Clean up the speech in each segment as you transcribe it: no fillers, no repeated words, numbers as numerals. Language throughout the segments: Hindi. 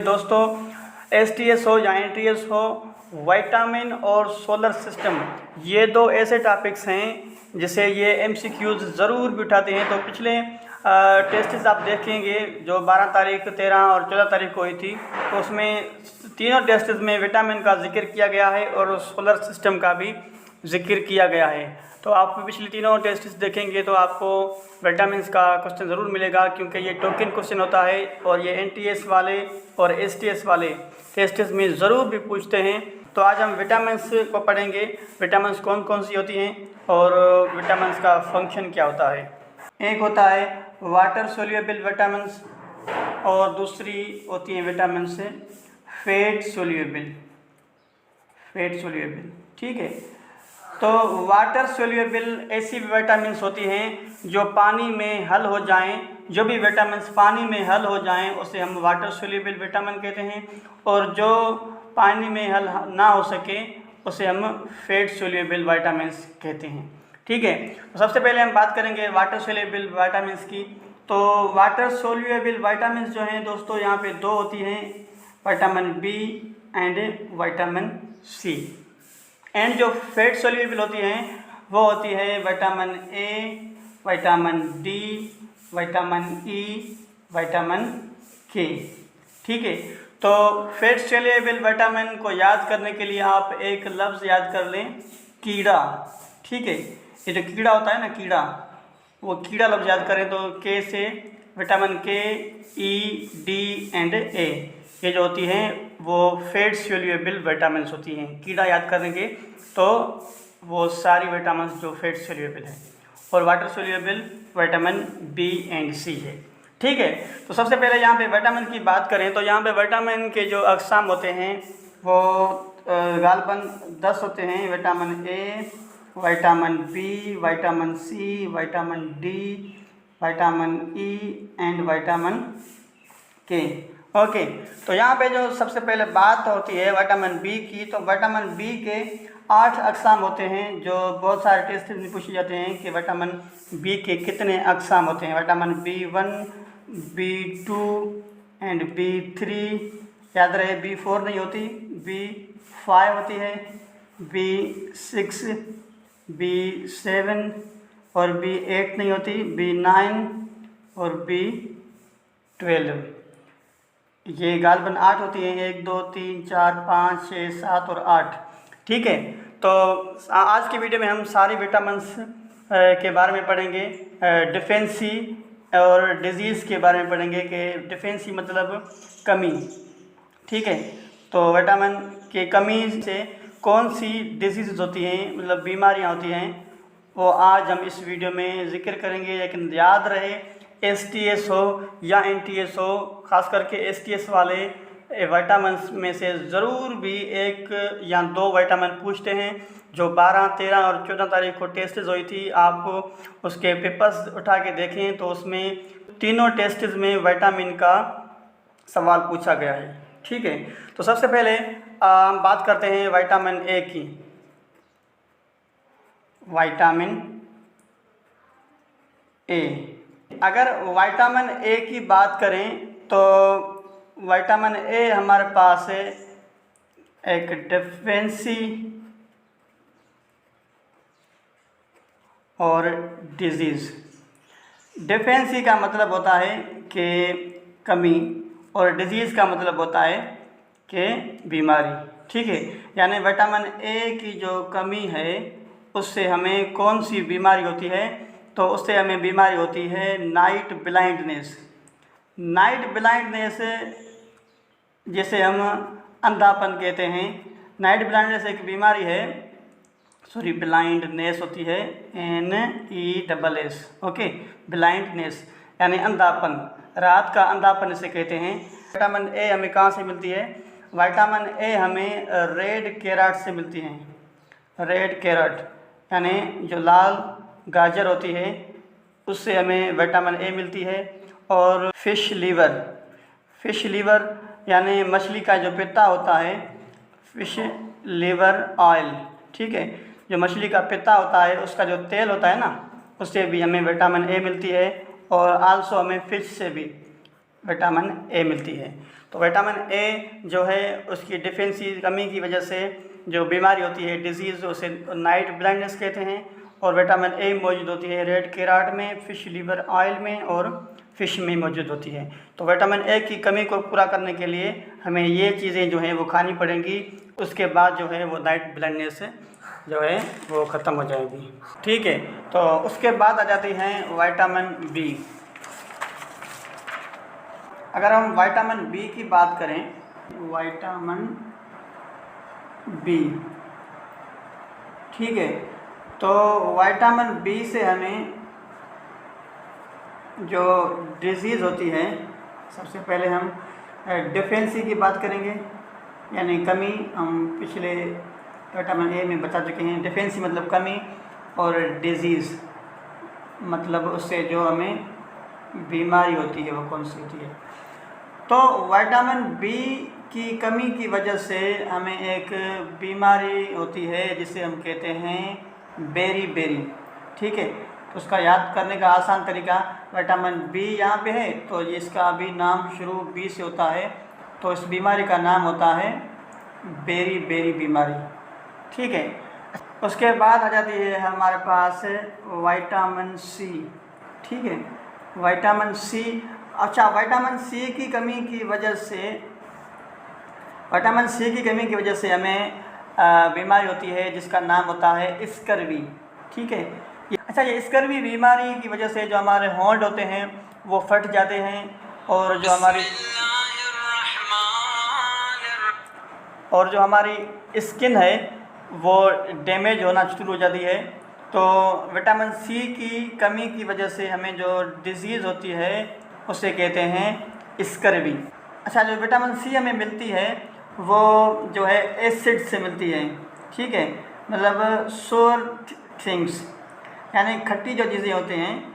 दोस्तों STS हो या NTS हो, विटामिन और सोलर सिस्टम, ये दो ऐसे टॉपिक्स हैं जिसे ये MCQs ज़रूर भी उठाते हैं। तो पिछले टेस्ट्स आप देखेंगे जो 12 तारीख, 13 और 14 तारीख को हुई थी, तो उसमें तीनों टेस्ट्स में विटामिन का जिक्र किया गया है और सोलर सिस्टम का भी जिक्र किया गया है। तो आप पिछले तीनों टेस्ट्स देखेंगे तो आपको विटामिन्स का क्वेश्चन ज़रूर मिलेगा, क्योंकि ये टोकन क्वेश्चन होता है और ये NTS वाले और STS वाले टेस्ट्स में ज़रूर भी पूछते हैं। तो आज हम विटामिन्स को पढ़ेंगे, विटामिन्स कौन कौन सी होती हैं और विटामिन्स का फंक्शन क्या होता है। एक होता है वाटर सोल्यूबल विटामिन्स और दूसरी होती है विटामिन्स फैट सोल्यूबल। ठीक है। तो वाटर सोल्यूबल ऐसी विटामिन्स होती हैं जो पानी में हल हो जाएं, जो भी विटामिन्स पानी में हल हो जाएं उसे हम वाटर सोल्यूबल विटामिन कहते हैं, और जो पानी में हल ना हो सके उसे हम फैट सोल्यूबल विटामिन्स कहते हैं। ठीक है। तो सबसे पहले हम बात करेंगे वाटर सोल्यूबल विटामिन्स की। तो वाटर सोल्यूबल विटामिन्स जो हैं दोस्तों, यहाँ पे दो होती हैं, vitamin B and vitamin C। And जो फैट सोल्यूबल होती हैं वो होती है vitamin A, vitamin D, vitamin E, vitamin K। ठीक है। तो फैट सोल्यूबल विटामिन को याद करने के लिए आप एक लफ्ज़ याद कर लें, कीड़ा। ठीक है। ये जो कीड़ा होता है ना, कीड़ा, वो कीड़ा लफ्ज़ याद करें तो K से vitamin K, E, D and A, ये जो होती हैं वो फैट सोल्यूबल विटामिन्स होती हैं। कीड़ा याद करेंगे तो वो सारी विटामिन्स जो फैट सोल्यूबल है, और water soluble vitamin B and C है। ठीक है। तो सबसे पहले यहाँ पे विटामिन की बात करें तो यहाँ पे विटामिन के जो अक़साम होते हैं वो गालबन 10 होते हैं। Vitamin A, vitamin B, vitamin C, vitamin D, vitamin E and vitamin K। Okay. तो यहाँ पे जो सबसे पहले बात होती है विटामिन B की, तो विटामिन B के 8 अक़साम होते हैं जो बहुत सारे टेस्ट में पूछे जाते हैं कि विटामिन B के कितने अक़साम होते हैं। Vitamin B1, B2 and B3, याद रहे B4 नहीं होती, B5 होती है, B6, B7 और B8 नहीं होती, B9 और B12। ये गालबन 8 होती हैं, 1, 2, 3, 4, 5, 6, 7 और 8। ठीक है। तो आज की वीडियो में हम सारी विटामिन्स के बारे में पढ़ेंगे, डिफेंसी और डिजीज़ के बारे में पढ़ेंगे कि डिफेंसी मतलब कमी। ठीक है। तो विटामिन के कमी से कौन सी डिजीज़ होती हैं, मतलब बीमारियां होती हैं, वो आज हम इस वीडियो में ज़िक्र करेंगे। लेकिन याद रहे STS हो या NTS हो, ख़ास करके STS वाले विटामिन्स में से ज़रूर भी एक या दो विटामिन पूछते हैं। जो 12, 13 और 14 तारीख को टेस्ट्स हुई थी, आप उसके पेपर्स उठा के देखें तो उसमें तीनों टेस्ट्स में विटामिन का सवाल पूछा गया है। ठीक है। तो सबसे पहले हम बात करते हैं विटामिन A की। विटामिन A, अगर विटामिन A की बात करें तो विटामिन A हमारे पास है एक डिफेंसी और डिजीज़। डिफेंसी का मतलब होता है कि कमी, और डिजीज़ का मतलब होता है कि बीमारी। ठीक है। यानी विटामिन A की जो कमी है उससे हमें कौन सी बीमारी होती है, तो उससे हमें बीमारी होती है नाइट ब्लाइंडनेस। नाइट ब्लाइंडनेस जिसे हम अंधापन कहते हैं, नाइट ब्लाइंडनेस एक बीमारी है, ब्लाइंडनेस होती है NESS। ओके। ब्लाइंडनेस यानी अंधापन, रात का अंधापन इसे कहते हैं। विटामिन A हमें कहाँ से मिलती है? विटामिन A हमें रेड कैरेट से मिलती है। रेड कैरेट यानी जो लाल गाजर होती है उससे हमें विटामिन A मिलती है। और फ़िश लीवर यानी मछली का जो पित्ता होता है, फ़िश लीवर ऑयल। ठीक है। जो मछली का पित्ता होता है उसका जो तेल होता है ना, उससे भी हमें विटामिन A मिलती है। और आल्सो हमें फ़िश से भी विटामिन ए मिलती है। तो विटामिन ए जो है उसकी डिफिशियंसी कमी की वजह से जो बीमारी होती है डिजीज़ उसे नाइट ब्लाइंडनेस कहते हैं। और विटामिन ए मौजूद होती है रेड कैरट में, फिश लीवर ऑयल में और फिश में मौजूद होती है। तो विटामिन ए की कमी को पूरा करने के लिए हमें ये चीज़ें जो हैं वो खानी पड़ेंगी। उसके बाद जो है वो नाइट ब्लाइंडनेस जो है वो ख़त्म हो जाएगी। ठीक है, तो उसके बाद आ जाती हैं विटामिन बी। अगर हम विटामिन बी की बात करें, विटामिन बी, ठीक है, तो विटामिन बी से हमें जो डिजीज़ होती है, सबसे पहले हम डिफिशियंसी की बात करेंगे, यानी कमी। हम पिछले विटामिन ए में बता चुके हैं। डिफिशियंसी मतलब कमी और डिजीज़ मतलब उससे जो हमें बीमारी होती है वो कौन सी होती है। तो विटामिन बी की कमी की वजह से हमें एक बीमारी होती है जिसे हम कहते हैं बेरी। ठीक है, तो उसका याद करने का आसान तरीका, विटामिन बी यहाँ पे है तो इसका भी नाम शुरू बी से होता है, तो इस बीमारी का नाम होता है बेरी बीमारी। ठीक है, उसके बाद आ जाती है हमारे पास विटामिन सी। ठीक है, विटामिन सी, अच्छा, विटामिन सी की कमी की वजह से हमें बीमारी होती है जिसका नाम होता है स्कर्वी। ठीक है, अच्छा, ये स्कर्वी बीमारी की वजह से जो हमारे होंठ होते हैं वो फट जाते हैं और जो हमारी स्किन है वो डैमेज होना शुरू हो जाती है। तो विटामिन सी की कमी की वजह से हमें जो डिजीज़ होती है उसे कहते हैं स्कर्वी। अच्छा, जो विटामिन सी हमें मिलती है वो जो है एसिड से मिलती है। ठीक है, मतलब सोर थिंग्स, यानी खट्टी जो चीज़ें होती हैं,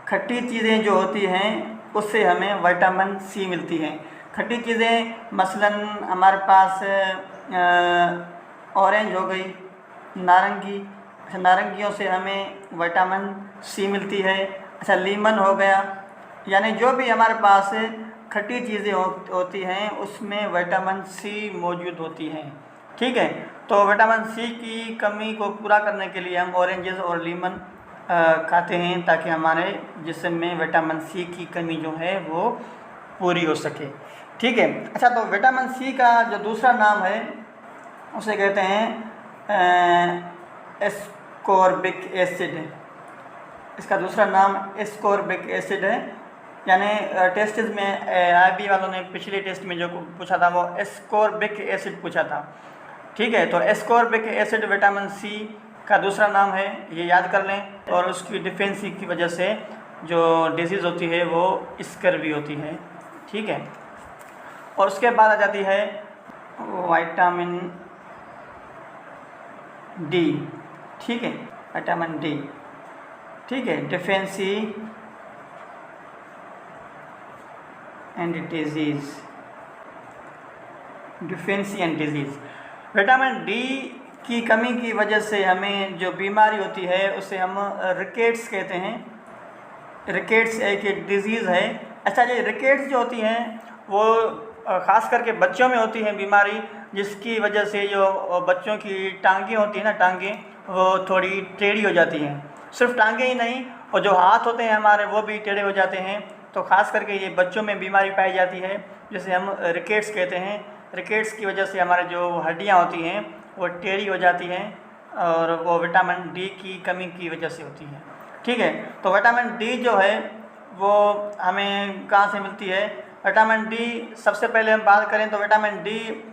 खट्टी चीज़ें जो होती हैं उससे हमें विटामिन सी मिलती है। खट्टी चीज़ें मसलन हमारे पास ऑरेंज हो गई, नारंगी, अच्छा, नारंगियों से हमें विटामिन सी मिलती है। अच्छा, लीमन हो गया, यानी जो भी हमारे पास खट्टी चीज़ें होती हैं उसमें विटामिन सी मौजूद होती हैं। ठीक है, तो विटामिन सी की कमी को पूरा करने के लिए हम ऑरेंजेस और लीमन खाते हैं ताकि हमारे जिस्म में विटामिन सी की कमी जो है वो पूरी हो सके। ठीक है, अच्छा, तो विटामिन सी का जो दूसरा नाम है उसे कहते हैं एस्कॉर्बिक एसिड। इसका दूसरा नाम एस्कॉर्बिक एसिड है, यानी टेस्टिस में IB वालों ने पिछले टेस्ट में जो पूछा था वो एस्कॉर्बिक एसिड पूछा था। ठीक है, तो एस्कॉर्बिक एसिड विटामिन सी का दूसरा नाम है, ये याद कर लें। और उसकी डिफिशियंसी की वजह से जो डिजीज़ होती है वो स्कर्वी होती है। ठीक है, और उसके बाद आ जाती है विटामिन डी। ठीक है, विटामिन डी, ठीक है, deficiency and disease. Vitamin D की कमी की वजह से हमें जो बीमारी होती है उसे हम रिकेट्स कहते हैं। रिकेट्स एक डिज़ीज़ है। अच्छा, ये रिकेट्स जो होती हैं वो ख़ास करके बच्चों में होती हैं बीमारी, जिसकी वजह से जो बच्चों की टांगें होती हैं ना, टांगें वो थोड़ी टेढ़ी हो जाती हैं। सिर्फ टांगें ही नहीं, और जो हाथ होते हैं हमारे वो भी टेढ़े हो जाते हैं। तो ख़ास करके ये बच्चों में बीमारी पाई जाती है जिसे हम रिकेट्स कहते हैं। रिकेट्स की वजह से हमारे जो हड्डियाँ होती हैं वो टेढ़ी हो जाती हैं और वो विटामिन डी की कमी की वजह से होती है। ठीक है, तो विटामिन डी जो है वो हमें कहाँ से मिलती है? विटामिन डी सबसे पहले हम बात करें तो विटामिन डी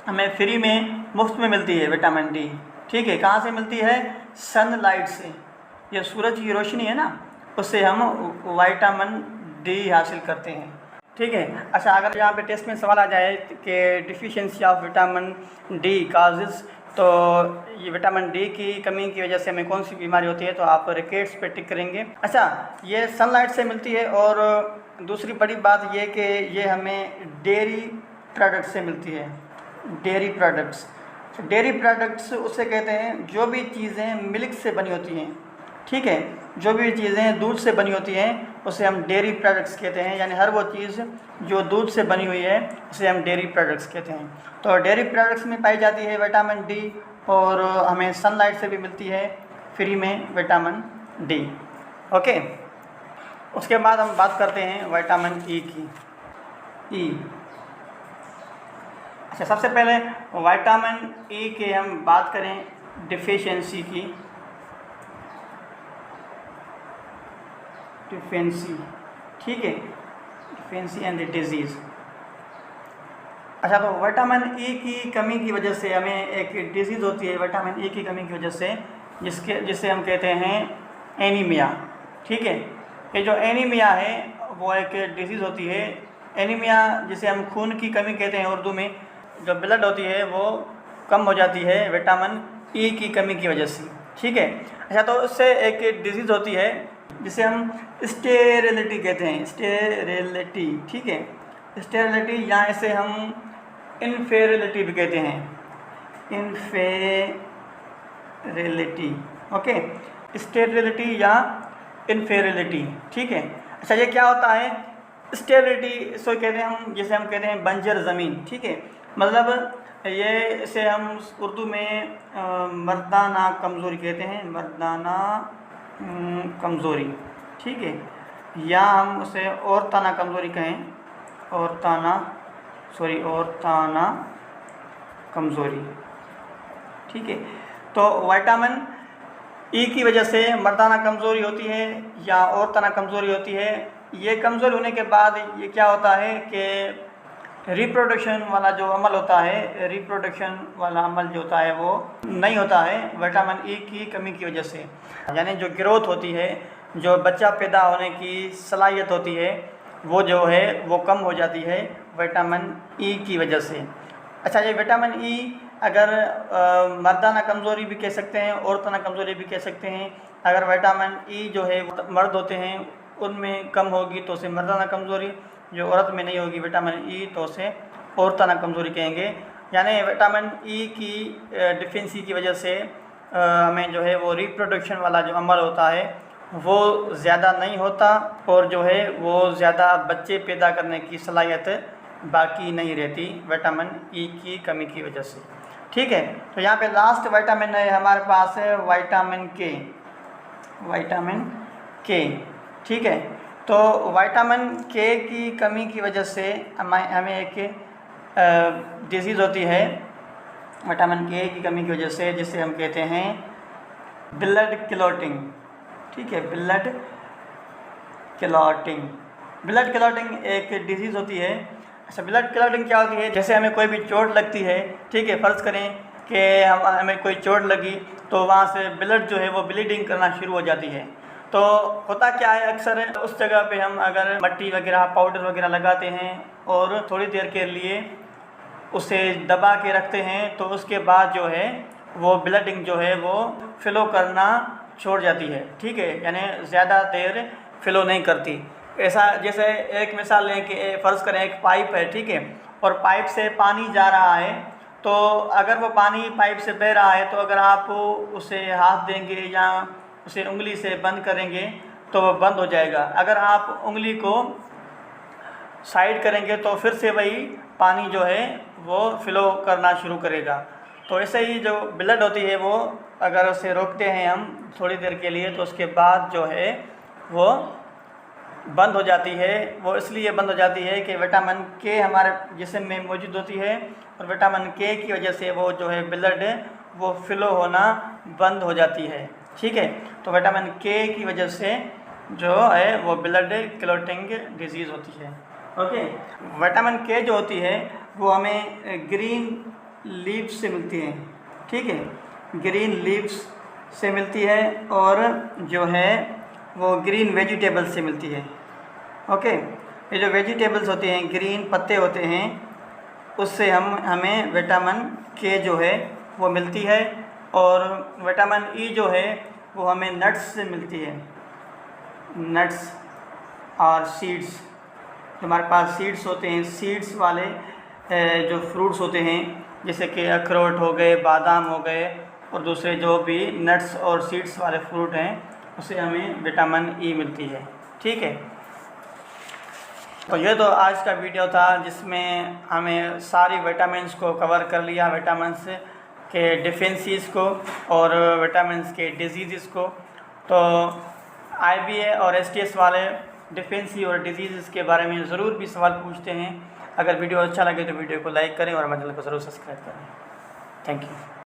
हमें फ्री में मुफ्त में मिलती है। विटामिन डी, ठीक है, कहाँ से मिलती है? सनलाइट से। ये सूरज की रोशनी है ना, उससे हम विटामिन डी हासिल करते हैं। ठीक है, अच्छा, अगर यहाँ पे टेस्ट में सवाल आ जाए कि deficiency of vitamin D causes, तो ये विटामिन डी की कमी की वजह से हमें कौन सी बीमारी होती है, तो आप रिकेट्स पे टिक करेंगे। अच्छा, ये सनलाइट से मिलती है। और दूसरी बड़ी बात ये कि ये हमें डेयरी प्रोडक्ट से मिलती है। डेयरी प्रोडक्ट्स उसे कहते हैं जो भी चीज़ें मिल्क से बनी होती हैं। ठीक है, जो भी चीज़ें दूध से बनी होती हैं उसे हम डेयरी प्रोडक्ट्स कहते हैं, यानी हर वो चीज़ जो दूध से बनी हुई है उसे हम डेयरी प्रोडक्ट्स कहते हैं। तो डेयरी प्रोडक्ट्स में पाई जाती है विटामिन डी, और हमें सनलाइट से भी मिलती है फ्री में विटामिन डी। ओके, उसके बाद हम बात करते हैं विटामिन ई की। ई, अच्छा, सबसे पहले विटामिन ई के हम बात करें डिफिशिएंसी की। डिफिशिएंसी, ठीक है, डिफिशिएंसी एंड डिजीज़। अच्छा, तो विटामिन ई की कमी की वजह से हमें एक डिजीज़ होती है विटामिन ई की कमी की वजह से, जिसे हम कहते हैं एनीमिया। ठीक है, ये जो एनीमिया है वो एक डिजीज़ होती है। एनीमिया जिसे हम खून की कमी कहते हैं उर्दू में, जो ब्लड होती है वो कम हो जाती है विटामिन ई की कमी की वजह से। ठीक है, अच्छा, तो इससे एक डिजीज़ होती है जिसे हम स्टेरिलिटी कहते हैं, स्टेरिलिटी। ठीक है, स्टेरिलिटी, या इसे हम इनफेरिलिटी भी कहते हैं, इनफेरिलिटी। ओके, स्टेरिलिटी या इनफेरिलिटी। ठीक है, अच्छा, ये क्या होता है? स्टेरिलिटी इसको कहते हैं हम, जिसे हम कहते हैं बंजर ज़मीन। ठीक है, मतलब ये इसे हम उर्दू में मर्दाना कमज़ोरी कहते हैं, मर्दाना कमज़ोरी। ठीक है, या हम उसे औरताना कमज़ोरी कहें, औरताना कमज़ोरी। ठीक है, तो विटामिन ई की वजह से मर्दाना कमज़ोरी होती है या औरताना कमज़ोरी होती है। ये कमज़ोरी होने के बाद ये क्या होता है कि रिप्रोडक्शन वाला जो अमल होता है, रिप्रोडक्शन वाला अमल जो होता है वो नहीं होता है विटामिन ई की कमी की वजह से। यानी जो ग्रोथ होती है, जो बच्चा पैदा होने की सलाहियत होती है, वो जो है वो कम हो जाती है विटामिन ई की वजह से। अच्छा, ये विटामिन ई अगर मर्दाना कमज़ोरी भी कह सकते हैं, औरताना कमज़ोरी भी कह सकते हैं। अगर विटामिन ई जो है मर्द होते हैं उनमें कम होगी तो उसे मर्दाना कमज़ोरी, जो औरत में नहीं होगी विटामिन ई तो उसे औरताना कमज़ोरी कहेंगे। यानी विटामिन ई की डिफिशिएंसी की वजह से हमें जो है वो रिप्रोडक्शन वाला जो अमल होता है वो ज़्यादा नहीं होता, और जो है वो ज़्यादा बच्चे पैदा करने की सलाहियत बाकी नहीं रहती विटामिन ई की कमी की वजह से। ठीक है, तो यहाँ पे लास्ट विटामिन है हमारे पास है विटामिन के, विटामिन के। ठीक है, तो विटामिन के की कमी की वजह से हमें एक डिजीज़ होती है विटामिन के की कमी की वजह से, जिसे हम कहते हैं ब्लड क्लॉटिंग। ठीक है, ब्लड क्लॉटिंग। ब्लड क्लॉटिंग एक डिजीज़ होती है। अच्छा, ब्लड क्लॉटिंग क्या होती है? जैसे हमें कोई भी चोट लगती है, ठीक है, फ़र्ज़ करें कि हमें कोई चोट लगी तो वहाँ से ब्लड जो है वो ब्लीडिंग करना शुरू हो जाती है। तो होता क्या है, अक्सर उस जगह पे हम अगर मिट्टी वगैरह पाउडर वगैरह लगाते हैं और थोड़ी देर के लिए उसे दबा के रखते हैं, तो उसके बाद जो है वो ब्लडिंग जो है वो फ़्लो करना छोड़ जाती है। ठीक है, यानी ज़्यादा देर फ़्लो नहीं करती। ऐसा जैसे एक मिसाल लें कि फ़र्ज़ करें एक पाइप है, ठीक है, और पाइप से पानी जा रहा है, तो अगर वो पानी पाइप से बह रहा है तो अगर आप उसे हाथ देंगे या उसे उंगली से बंद करेंगे तो वो बंद हो जाएगा। अगर आप उंगली को साइड करेंगे तो फिर से वही पानी जो है वो फ़्लो करना शुरू करेगा। तो ऐसे ही जो ब्लड होती है वो अगर उसे रोकते हैं हम थोड़ी देर के लिए तो उसके बाद जो है वो बंद हो जाती है। वो इसलिए बंद हो जाती है कि विटामिन के हमारे जिस्म में मौजूद होती है, और विटामिन के की वजह से वो जो है ब्लड वो फ़्लो होना बंद हो जाती है। ठीक है, तो विटामिन के की वजह से जो है वो ब्लड क्लॉटिंग डिजीज़ होती है। ओके, विटामिन के जो होती है वो हमें ग्रीन लीव्स से मिलती है। ठीक है, ग्रीन लीव्स से मिलती है, और जो है वो ग्रीन वेजिटेबल्स से मिलती है। ओके, ये जो वेजिटेबल्स होते हैं, ग्रीन पत्ते होते हैं, उससे हमें विटामिन के जो है वो मिलती है। और विटामिन ई जो है वो हमें नट्स से मिलती है, नट्स और सीड्स। हमारे पास सीड्स होते हैं, सीड्स वाले जो फ्रूट्स होते हैं जैसे कि अखरोट हो गए, बादाम हो गए, और दूसरे जो भी नट्स और सीड्स वाले फ्रूट हैं उससे हमें विटामिन ई मिलती है। ठीक है। तो ये तो आज का वीडियो था जिसमें हमें सारी विटामिन्स को कवर कर लिया, विटामिन्स के डिफेंसीज को और विटामिन्स के डिजीज़ को। तो IBA और STS वाले डिफेंसी और डिजीज़ के बारे में ज़रूर भी सवाल पूछते हैं। अगर वीडियो अच्छा लगे तो वीडियो को लाइक करें और हमारे चैनल को ज़रूर सब्सक्राइब करें। Thank you.